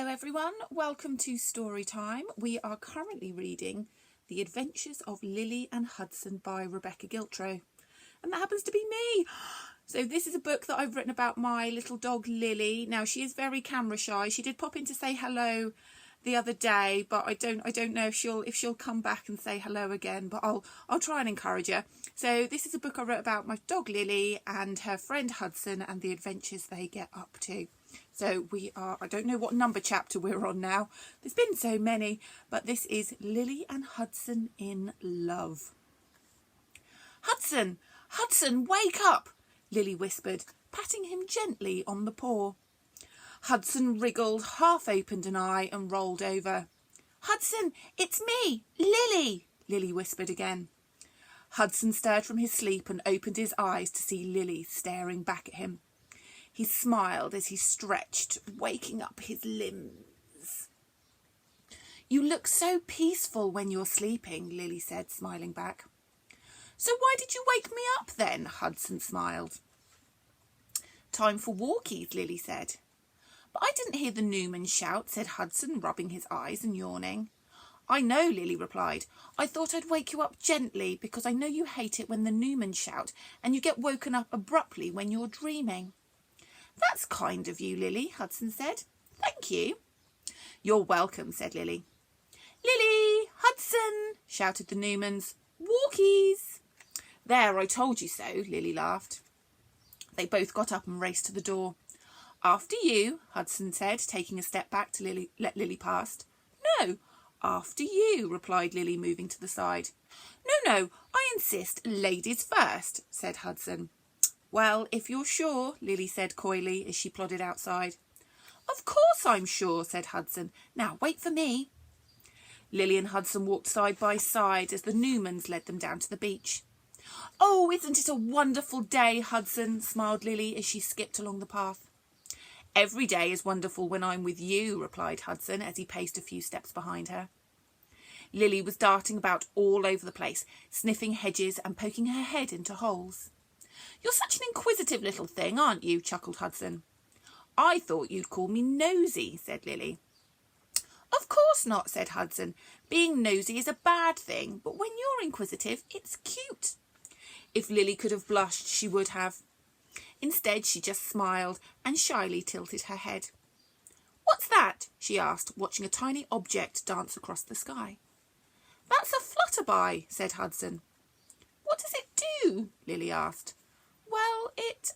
Hello everyone, welcome to Story Time. We are currently reading The Adventures of Lily and Hudson by Rebeccah Giltrow. And that happens to be me. So this is a book that I've written about my little dog Lily. Now she is very camera shy. She did pop in to say hello the other day, but I don't know if she'll come back and say hello again, but I'll try and encourage her. So this is a book I wrote about my dog Lily and her friend Hudson and the adventures they get up to. So I don't know what number chapter we're on now. There's been so many, but this is Lily and Hudson in Love. Hudson, Hudson, wake up, Lily whispered, patting him gently on the paw. Hudson wriggled, half opened an eye and rolled over. Hudson, it's me, Lily, Lily whispered again. Hudson stirred from his sleep and opened his eyes to see Lily staring back at him. He smiled as he stretched, waking up his limbs. You look so peaceful when you're sleeping, Lily said, smiling back. So why did you wake me up then? Hudson smiled. Time for walkies, Lily said. But I didn't hear the Newman shout, said Hudson, rubbing his eyes and yawning. I know, Lily replied. I thought I'd wake you up gently because I know you hate it when the Newmans shout and you get woken up abruptly when you're dreaming. That's kind of you, Lily, Hudson said. Thank you. You're welcome, said Lily. Lily, Hudson, shouted the Newmans. Walkies. There, I told you so, Lily laughed. They both got up and raced to the door. After you, Hudson said, taking a step back to let Lily past. No, after you, replied Lily, moving to the side. No, I insist, ladies first, said Hudson. Well, if you're sure, Lily said coyly as she plodded outside. Of course I'm sure, said Hudson. Now wait for me. Lily and Hudson walked side by side as the Newmans led them down to the beach. Oh, isn't it a wonderful day, Hudson, smiled Lily as she skipped along the path. Every day is wonderful when I'm with you, replied Hudson as he paced a few steps behind her. Lily was darting about all over the place, sniffing hedges and poking her head into holes. You're such an inquisitive little thing, aren't you? Chuckled Hudson. I thought you'd call me nosy, said Lily. Of course not, said Hudson. Being nosy is a bad thing, but when you're inquisitive, it's cute. If Lily could have blushed, she would have. Instead, she just smiled and shyly tilted her head. What's that? She asked, watching a tiny object dance across the sky. That's a flutterby, said Hudson. What does it do? Lily asked. Well, it,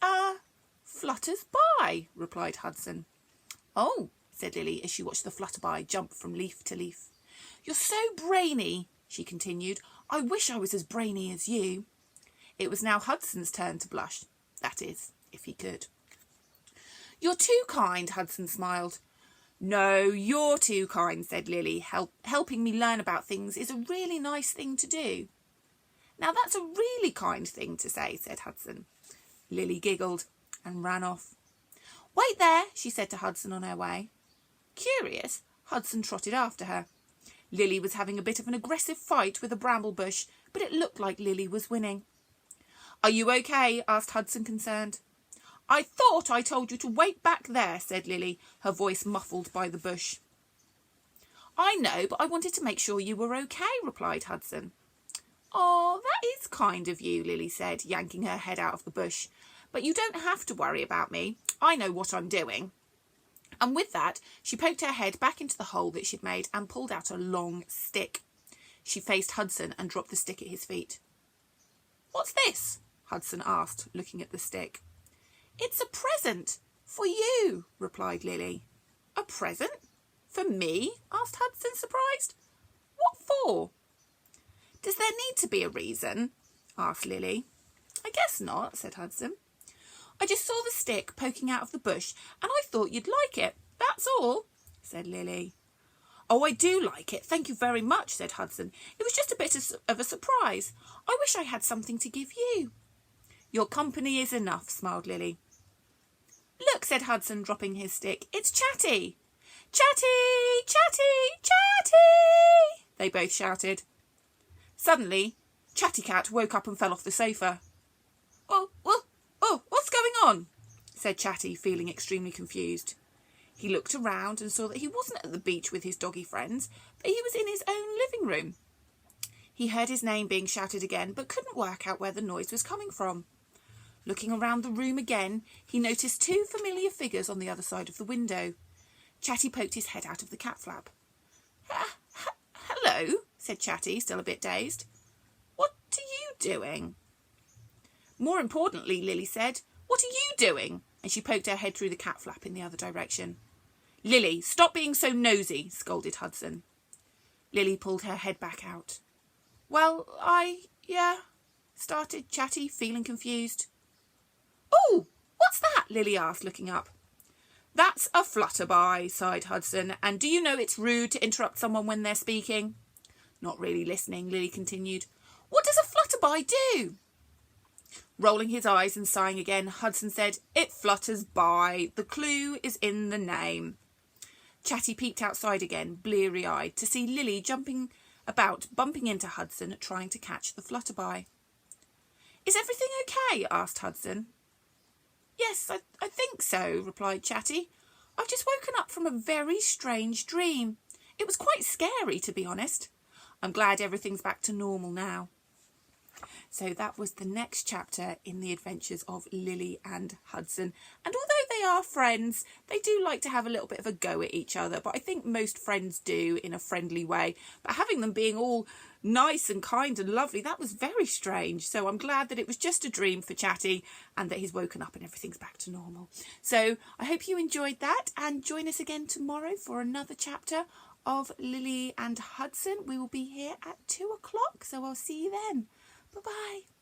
flutters by, replied Hudson. Oh, said Lily as she watched the flutterby jump from leaf to leaf. You're so brainy, she continued. I wish I was as brainy as you. It was now Hudson's turn to blush. That is, if he could. You're too kind, Hudson smiled. No, you're too kind, said Lily. Helping me learn about things is a really nice thing to do. Now that's a really kind thing to say, said Hudson. Lily giggled and ran off. Wait there, she said to Hudson on her way. Curious, Hudson trotted after her. Lily was having a bit of an aggressive fight with a bramble bush, but it looked like Lily was winning. Are you okay? Asked Hudson, concerned. I thought I told you to wait back there, said Lily, her voice muffled by the bush. I know, but I wanted to make sure you were okay, replied Hudson. Oh, that is kind of you, Lily said, yanking her head out of the bush. But you don't have to worry about me. I know what I'm doing. And with that, she poked her head back into the hole that she'd made and pulled out a long stick. She faced Hudson and dropped the stick at his feet. What's this? Hudson asked, looking at the stick. It's a present for you, replied Lily. A present? For me? Asked Hudson, surprised. What for? Does there need to be a reason? Asked Lily. I guess not, said Hudson. I just saw the stick poking out of the bush and I thought you'd like it. That's all, said Lily. Oh, I do like it. Thank you very much, said Hudson. It was just a bit of a surprise. I wish I had something to give you. Your company is enough, smiled Lily. Look, said Hudson, dropping his stick. It's Chatty. Chatty, Chatty, Chatty, they both shouted. Suddenly, Chatty Cat woke up and fell off the sofa. Oh, what's going on? said Chatty, feeling extremely confused. He looked around and saw that he wasn't at the beach with his doggy friends, but he was in his own living room. He heard his name being shouted again, but couldn't work out where the noise was coming from. Looking around the room again, he noticed two familiar figures on the other side of the window. Chatty poked his head out of the cat flap. Hello, said Chatty, still a bit dazed. What are you doing? More importantly, Lily said, what are you doing? And she poked her head through the cat flap in the other direction. Lily, stop being so nosy, scolded Hudson. Lily pulled her head back out. Well, started Chatty, feeling confused. Oh, what's that? Lily asked, looking up. That's a flutterby, sighed Hudson. And do you know it's rude to interrupt someone when they're speaking? Not really listening, Lily continued. What does a flutterby do? Rolling his eyes and sighing again, Hudson said, It flutters by. The clue is in the name. Chatty peeped outside again, bleary-eyed, to see Lily jumping about, bumping into Hudson, trying to catch the flutterby. Is everything okay? Asked Hudson. Yes, I think so, replied Chatty. I've just woken up from a very strange dream. It was quite scary, to be honest. I'm glad everything's back to normal now. So that was the next chapter in the adventures of Lily and Hudson. And although they are friends, they do like to have a little bit of a go at each other. But I think most friends do in a friendly way. But having them being all nice and kind and lovely, that was very strange. So I'm glad that it was just a dream for Chatty and that he's woken up and everything's back to normal. So I hope you enjoyed that, and join us again tomorrow for another chapter of Lily and Hudson. We will be here at 2:00, so I'll see you then. Bye-bye.